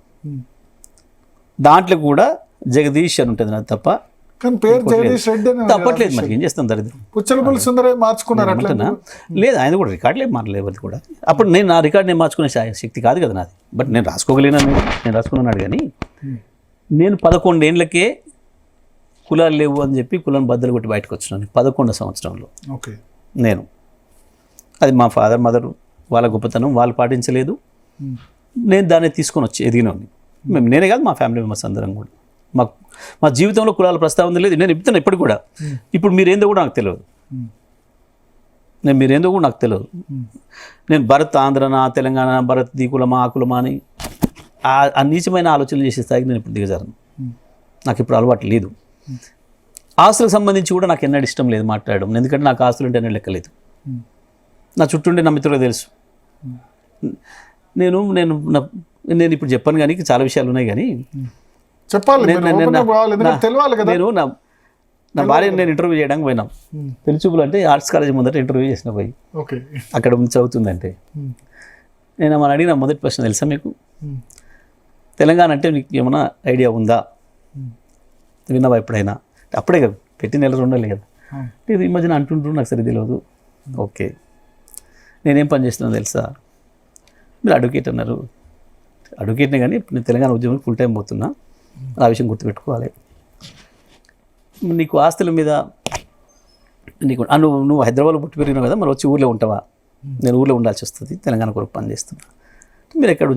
దాంట్లో కూడా జగదీష్ అని ఉంటుంది, నాకు తప్ప తప్పట్లేదు. మరి ఏం చేస్తాను, దరిద్రం. లేదు, ఆయన కూడా రికార్డులే మారలేదు కూడా. అప్పుడు నా రికార్డు నేను మార్చుకునే శక్తి కాదు కదా నాది. బట్ నేను రాసుకున్నాను కానీ, నేను 11 ఏళ్ళకే కులాలు లేవు అని చెప్పి కులాన్ని బద్దలు కొట్టి బయటకు వచ్చినాను 11వ సంవత్సరంలో. నేను అది మా ఫాదర్ మదర్ వాళ్ళ గొప్పతనం, వాళ్ళు పాటించలేదు. నేను దాన్ని తీసుకొని వచ్చి ఎదిగినోని. నేనే కాదు, మా ఫ్యామిలీ మెంబర్స్ అందరం కూడా. మా జీవితంలో కులాల ప్రస్తావన లేదు. నేను చెప్తాను ఇప్పటికి కూడా. ఇప్పుడు మీరేందో కూడా నాకు తెలియదు. నేను భరత్ ఆంధ్రనా, తెలంగాణ, భరత్ ది కులమా, ఆ కులమా అని ఆ నీచమైన ఆలోచనలు చేసే స్థాయికి నేను ఇప్పుడు దిగజాను. నాకు ఇప్పుడు అలవాటు లేదు. ఆస్తులకు సంబంధించి కూడా నాకు ఎన్నడూ ఇష్టం లేదు మాట్లాడడం. ఎందుకంటే నాకు ఆస్తులు అంటే ఎన్నడూ లెక్కలేదు. నా చుట్టూ ఉండే నా మిత్రులకు తెలుసు. నేను ఇప్పుడు చెప్పాను కానీ చాలా విషయాలు ఉన్నాయి కానీ నేను నా భార్యను నేను ఇంటర్వ్యూ చేయడానికి పోయినాం. తెలుసుపులు అంటే ఆర్ట్స్ కాలేజ్ ముందట ఇంటర్వ్యూ చేసిన పోయి అక్కడ చదువుతుందంటే నేను మన అడిగిన మొదటి ప్రశ్న తెలుసా మీకు, తెలంగాణ అంటే నీకు ఏమైనా ఐడియా ఉందా, విన్నావా ఎప్పుడైనా? అప్పుడే కదా పెట్టి నెల 2 నెలలు కదా. లేదు, ఈ మధ్యన అంటుంటారు, నాకు సరి తెలియదు. ఓకే, నేనేం పని చేస్తున్నాను తెలుసా? మీరు అడ్వకేట్ అన్నారు. అడ్వకేట్నే కానీ నేను తెలంగాణ ఉద్యమానికి ఫుల్ టైం పోతున్నా. ఆ విషయం గుర్తుపెట్టుకోవాలి. నీకు ఆస్తుల మీద నువ్వు హైదరాబాద్లో పుట్టి పెరిగినావు కదా, మరి వచ్చి ఊళ్ళో ఉంటావా? నేను ఊళ్ళో ఉండాల్సి వస్తుంది, తెలంగాణ కొరకు పని చేస్తున్నా. మీరు ఎక్కడ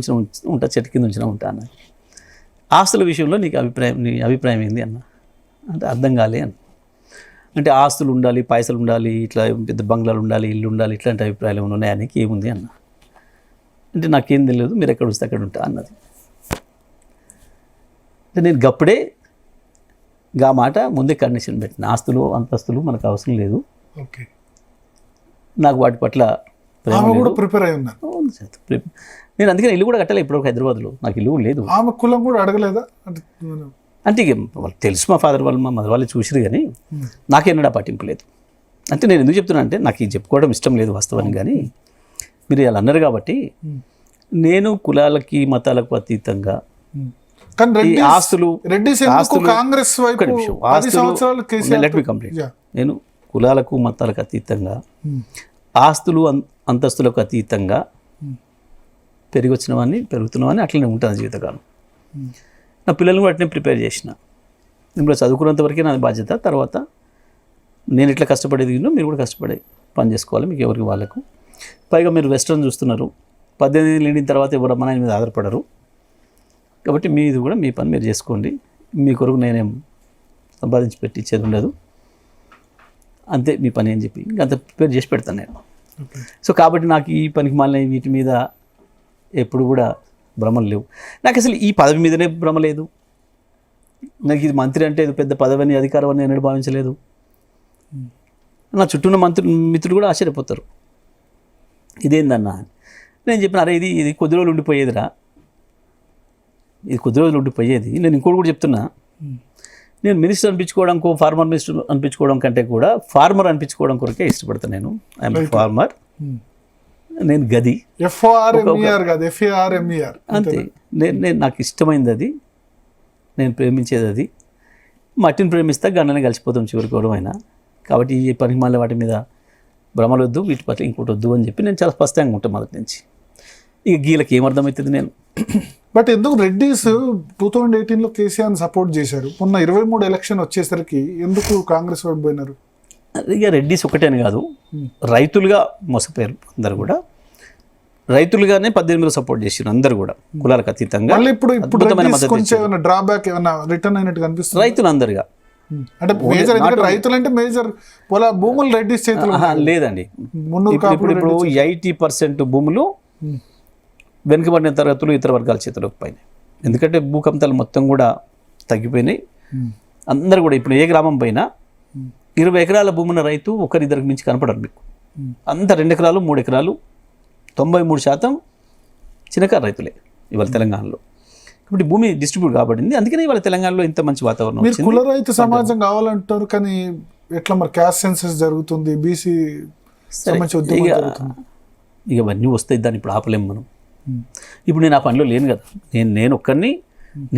ఉంటా, చెట్టు కింద ఉంచినా ఉంటా అన్న. ఆస్తుల విషయంలో నీ అభిప్రాయం ఏంది అన్న అంటే అర్థం కాలే అన్న. అంటే ఆస్తులు ఉండాలి, పైసలు ఉండాలి, ఇట్లా పెద్ద బంగ్లాలు ఉండాలి, ఇల్లు ఉండాలి, ఇట్లాంటి అభిప్రాయాలు ఏమైనా ఉన్నాయనికి ఏముంది అన్న. అంటే నాకేం తెలియదు, మీరు ఎక్కడ వస్తే అక్కడ ఉంటా అన్నది. అంటే నేను గప్పుడే గా మాట ముందే కండిషన్ పెట్టిన, ఆస్తులు అంతస్తులు మనకు అవసరం లేదు, నాకు వాటి పట్ల ప్రిపేర్ అయి ఉన్నా. నేను అందుకని ఇల్లు కూడా కట్టాలి ఇప్పుడు హైదరాబాద్లో. నాకు ఇల్లు లేదు. ఆమె కులం కూడా అడగలేదా? అంటే ఇక వాళ్ళు తెలుసు, మా ఫాదర్ వాళ్ళు మా మదర్ వాళ్ళు చూసిరు, కానీ నాకేమన్నా పట్టింపు లేదు. అంటే నేను ఎందుకు చెప్తున్నా అంటే నాకు ఇది చెప్పుకోవడం ఇష్టం లేదు వాస్తవానికి. కానీ మీరు ఇలా అన్నారు కాబట్టి నేను కులాలకి మతాలకు అతీతంగా కానీ ఈ రెడ్డిస్ ఆస్తులు రెడ్డిస్ ఎందుకు ఆస్తులు- కాంగ్రెస్ ఒక్క వైపు నిమిషం. 10 సంవత్సరాలు కేసీఆర్ లెట్ మీ కంప్లీట్. నేను కులాలకు మతాలకు అతీతంగా ఆస్తులు అంతస్తులకు అతీతంగా పెరిగి వచ్చినవన్నీ పెరుగుతున్నవన్నీ అట్లనే ఉంటుంది జీవితకాలం. నా పిల్లల్ని కూడా అట్లనే ప్రిపేర్ చేసిన. ఇప్పుడు చదువుకున్నంత వరకే నా బాధ్యత. తర్వాత నేను ఇట్లా కష్టపడేది మీరు కూడా కష్టపడే పని చేసుకోవాలి, మీకు ఎవరికి వాళ్ళకు. పైగా మీరు వెస్ట్రన్ చూస్తున్నారు, 18 నిండిన తర్వాత ఎవరు అమ్మ నాయన మీద ఆధారపడరు. కాబట్టి మీది కూడా మీ పని మీరు చేసుకోండి, మీ కొరకు నేనేం సంపాదించి పెట్టి ఇచ్చేది ఉండదు, అంతే మీ పని అని చెప్పి అంత ప్రిపేర్ చేసి పెడతాను నేను. సో కాబట్టి నాకు ఈ పనికి మాలిన వీటి మీద ఎప్పుడు కూడా భ్రమలు లేవు. నాకు అసలు ఈ పదవి మీదనే భ్రమ లేదు. నాకు ఇది మంత్రి అంటే ఇది పెద్ద పదవి అని అధికారం అని నేను భావించలేదు. నా చుట్టూ ఉన్న మిత్రులు కూడా ఆశ్చర్యపోతారు, ఇదేందన్నా. నేను చెప్పిన అరే ఇది కొద్ది రోజులు ఉండిపోయేదిరా, ఇది కొద్ది రోజులు ఉండిపోయేది. నేను ఇంకోటి కూడా చెప్తున్నా, నేను మినిస్టర్ అనిపించుకోవడం ఫార్మర్ మినిస్టర్ అనిపించుకోవడం కంటే కూడా ఫార్మర్ అనిపించుకోవడం కొరకే ఇష్టపడతాను. నేను ఐఎమ్ ఫార్మర్, నేను గది FRMER కాదు FARMER అంతే. నేను నాకు ఇష్టమైంది అది, నేను ప్రేమించేది అది. మట్టిని ప్రేమిస్తా, గన్నని కలిసిపోతాం చివరికి ఎవరైనా. కాబట్టి ఈ పనికి మళ్ళీ వాటి మీద భ్రమలు వద్దు, వీటి పట్ల ఇంకోటి వద్దు అని చెప్పి నేను చాలా స్పష్టంగా ఉంటాను మొదటి నుంచి. ఇక గీలకి ఏమర్థమవుతుంది నేను. బట్ ఎందుకు రెడ్డిస్ 2018లో కేసీఆర్ని సపోర్ట్ చేశారు, మొన్న 23 ఎలక్షన్ వచ్చేసరికి ఎందుకు కాంగ్రెస్ వైపు పోయినారు? ఇక రెడ్డిస్ ఒకటే అని కాదు, రైతులుగా మోసపోయారు అందరు కూడా. రైతులుగానే 18లో సపోర్ట్ చేసారు అందరు కూడా, కులాలకు అతీతంగా. మళ్ళీ ఇప్పుడు అద్భుతమైన రెడ్డిస్ మద్దతు కొంచెం ఏమైనా డ్రాబ్యాక్ ఏమైనా రిటర్న్ అయినట్టు కనిపిస్తుంది? రైతులు అందరుగా అంటే మేజర్, ఎందుకంటే రైతులు అంటే మేజర్ భూములు రెడ్డిస్ చేతులు లేదండి. మున్నూరు ఇప్పుడు 80% భూములు వెనుకబడిన తరగతులు ఇతర వర్గాల చేతులకు పోయినాయి. ఎందుకంటే భూకంపాలు మొత్తం కూడా తగ్గిపోయినాయి. అందరు కూడా ఇప్పుడు ఏ గ్రామం పైన 20 ఎకరాల భూమున్న రైతు ఒకరిద్దరికి మించి కనపడరు మీకు. అంత 2 ఎకరాలు 3 ఎకరాలు 93% చిన్నకారు రైతులే ఇవాళ తెలంగాణలో. ఇప్పుడు భూమి డిస్ట్రిబ్యూట్ కాబడింది, అందుకనే ఇవాళ తెలంగాణలో ఇంత మంచి వాతావరణం మీరు వచ్చింది. కుల రైతు సమాజం కావాలంటారు, కానీ ఎట్లా మరి క్యాస్ట్ సెన్సస్ జరుగుతుంది, బీసీ ఇక అవన్నీ వస్తాయి, దాన్ని ఇప్పుడు ఆపలేము మనం. ఇప్పుడు నేను ఆ పనిలో లేను కదా, నేను ఒక్కడిని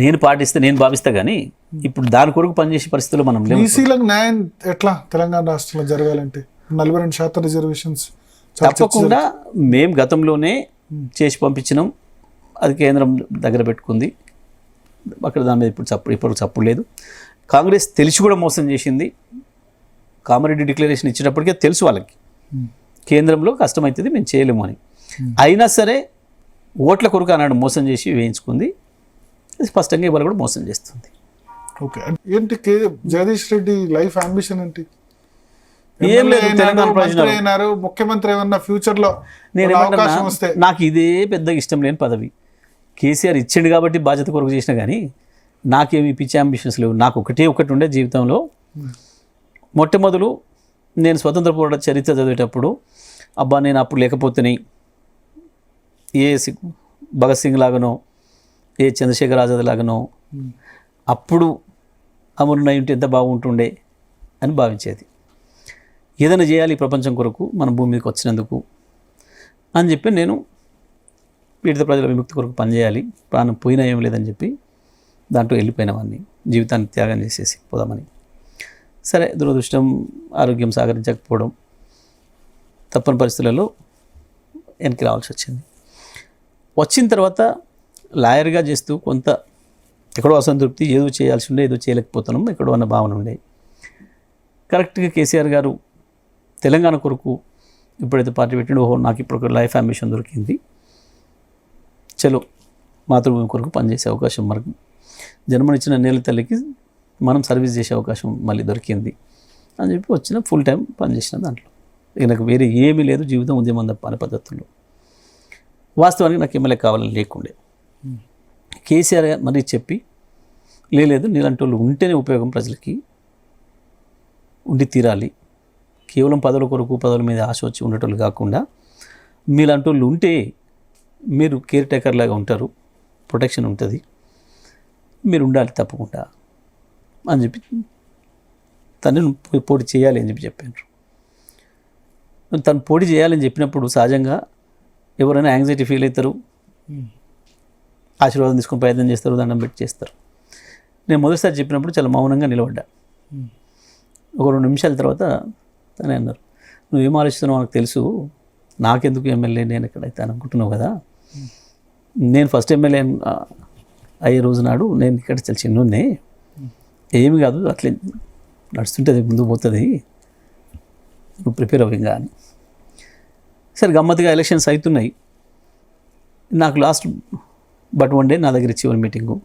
నేను పాటిస్తే నేను భావిస్తా, కానీ ఇప్పుడు దాని కొరకు పనిచేసే పరిస్థితుల్లో మనం లేము. బీసీలకు న్యాయం ఎట్లా తెలంగాణ రాష్ట్రంలో జరగాలంటే 42% రిజర్వేషన్స్ తప్పకుండా మేము గతంలోనే చేసి పంపించినాం, అది కేంద్రం దగ్గర పెట్టుకుంది. అక్కడ దాని మీద ఇప్పుడు చప్పుడు లేదు. కాంగ్రెస్ తెలిసి కూడా మోసం చేసింది. కామారెడ్డి డిక్లరేషన్ ఇచ్చేటప్పటికే తెలుసు వాళ్ళకి కేంద్రంలో కష్టమవుతుంది, మేము చేయలేము అని. అయినా సరే ఓట్ల కొరకు అన్నాడు మోసం చేసి వేయించుకుంది. స్పష్టంగా ఇవాళ కూడా మోసం చేస్తుంది. ఓకే, ఏంటి జగదీష్ రెడ్డి లైఫ్ అంబిషన్ ఏంటి? ఏం లేదు, తెలంగాణ ప్రజలు ముఖ్యమంత్రి ఏమన్నా ఫ్యూచర్ లో నేను అవకాశం వస్తే. నాకు ఇదే పెద్దగా ఇష్టం లేని పదవి. కేసీఆర్ ఇచ్చిండు కాబట్టి బాధ్యత కొరకు చేసిన, కానీ నాకేమి పిచ్చి అంబిషన్స్ లేవు. నాకు ఒకటి ఉండే జీవితంలో. మొట్టమొదలు నేను స్వతంత్ర పోరాట చరిత్ర చదివేటప్పుడు అబ్బా నేను అప్పుడు లేకపోతేనే ఏ భగత్ సింగ్ లాగానో ఏ చంద్రశేఖర్ ఆజాద్ లాగానో అప్పుడు అమరునై ఉంటే ఎంత బాగుంటుండే అని భావించేది. ఏదైనా చేయాలి ప్రపంచం కొరకు, మన భూమి మీదకి వచ్చినందుకు అని చెప్పి నేను పీడిత ప్రజల విముక్తి కొరకు పనిచేయాలి, ప్రాణం పోయినా ఏం లేదని చెప్పి దాంట్లో వెళ్ళిపోయినవన్నీ జీవితాన్ని త్యాగం చేసేసి పోదామని. సరే, దురదృష్టం ఆరోగ్యం సహకరించకపోవడం, తప్పని పరిస్థితులలో వెనక్కి రావాల్సి వచ్చింది. వచ్చిన తర్వాత లాయర్గా చేస్తూ కొంత ఎక్కడో అసంతృప్తి, ఏదో చేయాల్సి ఉండే ఏదో చేయలేకపోతున్నాం ఎక్కడో అన్న భావన ఉండే. కరెక్ట్గా కేసీఆర్ గారు తెలంగాణ కొరకు ఇప్పుడైతే పార్టీ పెట్టిండో, ఓహో నాకు ఇప్పుడు ఒక లైఫ్ అంబిషన్ దొరికింది, చలో మాతృభూమి కొరకు పనిచేసే అవకాశం, మనకు జన్మనిచ్చిన నేల తల్లికి మనం సర్వీస్ చేసే అవకాశం మళ్ళీ దొరికింది అని చెప్పి వచ్చిన ఫుల్ టైం పనిచేసిన దాంట్లో. ఇక నాకు వేరే ఏమీ లేదు, జీవితం ఉద్యమం తప్ప అనే పద్ధతుల్లో. వాస్తవానికి నాకు ఎమ్మెల్యే కావాలని లేకుండే. కేసీఆర్ మరి చెప్పి లేదు నీలాంటి వాళ్ళు ఉంటేనే ఉపయోగం ప్రజలకి, ఉండి తీరాలి, కేవలం పదవుల కొరకు పదవుల మీద ఆశ వచ్చి ఉండేటోళ్ళు కాకుండా మీలాంటి వాళ్ళు ఉంటే మీరు కేర్ టేకర్ లాగా ఉంటారు, ప్రొటెక్షన్ ఉంటుంది, మీరు ఉండాలి తప్పకుండా అని చెప్పి తను పోటీ చేయాలి అని చెప్పారు. తను పోటీ చేయాలని చెప్పినప్పుడు సహజంగా ఎవరైనా యాంగ్జైటీ ఫీల్ అవుతారు, ఆశీర్వాదం తీసుకుని ప్రయత్నం చేస్తారు, దండం పెట్టి చేస్తారు. నేను మొదటిసారి చెప్పినప్పుడు చాలా మౌనంగా నిలబడ్డా. ఒక 2 నిమిషాల తర్వాత తనే అన్నారు, నువ్వేం ఆలోచిస్తున్నావు నాకు తెలుసు, నాకెందుకు ఎమ్మెల్యే, నేను ఎక్కడైతే అనుకుంటున్నావు కదా, నేను ఫస్ట్ ఎమ్మెల్యే అయ్యే రోజు నాడు నేను ఇక్కడ చాలా చిన్నోన్నే, ఏమి కాదు అట్లే నడుస్తుంటుంది ముందుకు పోతుంది, నువ్వు ప్రిపేర్ అవ్వంగా అని. సరే గమ్మత్తుగా ఎలక్షన్స్ అవుతున్నాయి. నాకు లాస్ట్ బట్ 1 డే నా దగ్గర చివరి మీటింగు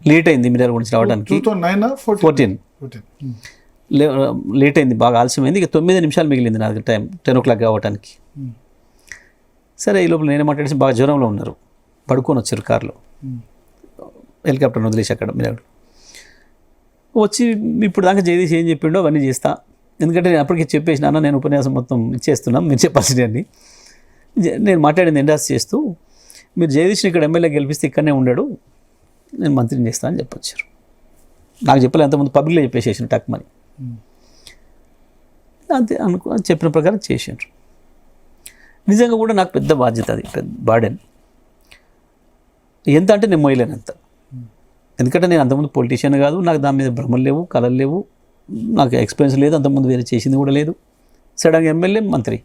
లేట్ అయింది మీడియా గురించి రావడానికి. 14 లేట్ అయింది, బాగా ఆలస్యమైంది. ఇక 9 నిమిషాలు మిగిలింది నా దగ్గర టైం 10 o'clock కావడానికి. సరే ఈ లోపల నేనే మాట్లాడేసి బాగా జ్వరంలో ఉన్నారు, పడుకొని వచ్చారు కార్లో, హెలికాప్టర్ని వదిలేసి అక్కడ మీరు వచ్చి ఇప్పుడు దాకా జగదీష్ ఏం చెప్పిండో అవన్నీ చేస్తా, ఎందుకంటే నేను అప్పటికే చెప్పేసిన అన్న నేను ఉపన్యాసం మొత్తం ఇచ్చేస్తున్నాం, మీరు చెప్పాల్సింది అని. నేను మాట్లాడింది ఎండాస్ చేస్తూ, మీరు జగదీష్ని ఇక్కడ ఎమ్మెల్యే గెలిపిస్తే ఇక్కడనే ఉండాడు, నేను మంత్రిని చేస్తా అని చెప్పొచ్చారు. నాకు చెప్పలే, అంతకుముందు పబ్లిక్లో చెప్పేసేసిన టక్మని. అంతే చెప్పిన ప్రకారం చేసారు. నిజంగా కూడా నాకు పెద్ద బాధ్యత, అది పెద్ద బార్డెన్. ఎంత అంటే నేను మోయలేనంత, ఎందుకంటే నేను అంతకుముందు పొలిటీషియన్ కాదు, నాకు దాని మీద భ్రమలు లేవు, కళలు లేవు, నాకు ఎక్స్పీరియన్స్ లేదు, అంతకుముందు వేరే చేసింది కూడా లేదు. సడన్గా ఎమ్మెల్యే మంత్రి,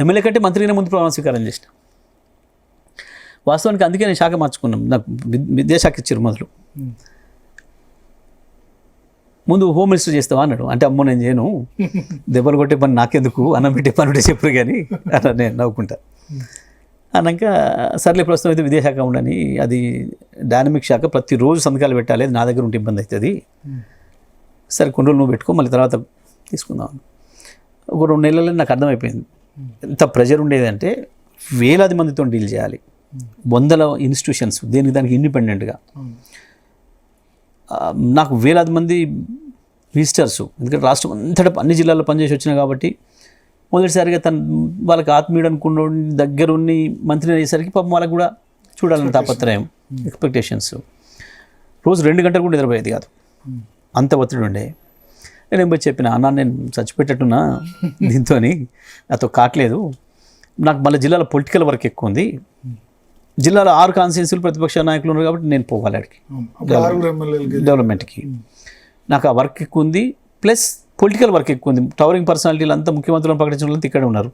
ఎమ్మెల్యే కంటే మంత్రినే ముందు ప్రమాణ స్వీకారం చేసిన. వాస్తవానికి అందుకే నేను శాఖ మార్చుకున్నాం, నాకు విద్యాశాఖ ఇచ్చారు మొదలు. ముందు హోమ్ మినిస్టర్ చేస్తావా అన్నాడు, అంటే అమ్మో నేను చేయను, దెబ్బలు కొట్టే పని నాకెందుకు, అన్నం పెట్టే పని ఉంటే చెప్పరు కానీ అలా నేను నవ్వుకుంటా. అన్నాక సర్లే ప్రస్తుతం అయితే విద్యాశాఖ ఉండని, అది డైనమిక్ శాఖ, ప్రతిరోజు సంతకాలు పెట్టాలి, అది నా దగ్గర ఉంటే ఇబ్బంది అవుతుంది, సరే కొన్ని రోజులు నువ్వు పెట్టుకో మళ్ళీ తర్వాత తీసుకుందాం. ఒక 2 నెలల్లో నాకు అర్థమైపోయింది ఎంత ప్రెషర్ ఉండేదంటే, వేలాది మందితో డీల్ చేయాలి, 100 ఇన్స్టిట్యూషన్స్, దానికి ఇండిపెండెంట్గా. నాకు వేలాది మంది విజిటర్స్, ఎందుకంటే రాష్ట్రం అంతటా అన్ని జిల్లాల్లో పనిచేసి వచ్చినా కాబట్టి మొదటిసారిగా వాళ్ళకి ఆత్మీయుడు అనుకున్న దగ్గరున్ని మంత్రి అయ్యేసరికి పాపం వాళ్ళకి కూడా చూడాలని తాపత్రయం, ఎక్స్పెక్టేషన్స్. రోజు 2 గంటలు కూడా నిద్రపోయేది కాదు, అంత ఒత్తిడి ఉండే. నేను పోయి చెప్పిన, అన్న నేను చచ్చిపెట్టేట్టున్నా దీంతో, నాతో కావట్లేదు, నాకు మళ్ళీ జిల్లాలో పొలిటికల్ వర్క్ ఎక్కువ ఉంది, జిల్లాలో 6 కాన్స్టిట్యున్సీలు ప్రతిపక్ష నాయకులు ఉన్నారు కాబట్టి నేను పోవాలి అడిగి డెవలప్మెంట్కి, నాకు ఆ వర్క్ ఎక్కువ ఉంది, ప్లస్ పొలిటికల్ వర్క్ ఎక్కువ ఉంది. టవరింగ్ పర్సనాలిటీలు అంతా ముఖ్యమంత్రులను ప్రకటించిన వాళ్ళంతా ఇక్కడే ఉన్నారు,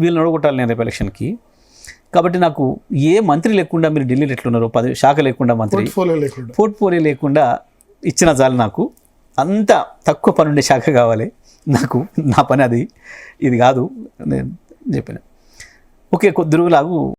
వీళ్ళని అడగొట్టాలి నేను రేపు ఎలక్షన్కి. కాబట్టి నాకు ఏ మంత్రి లేకుండా, మీరు ఢిల్లీలో ఎట్లున్నారు 10 శాఖ లేకుండా, మంత్రి పోర్ట్ఫోలియో లేకుండా ఇచ్చిన చాలు, నాకు అంత తక్కువ పని ఉండే శాఖ కావాలి నాకు, నా పని అది, ఇది కాదు నేను చెప్పిన. ఓకే కొద్ది రోజులాగు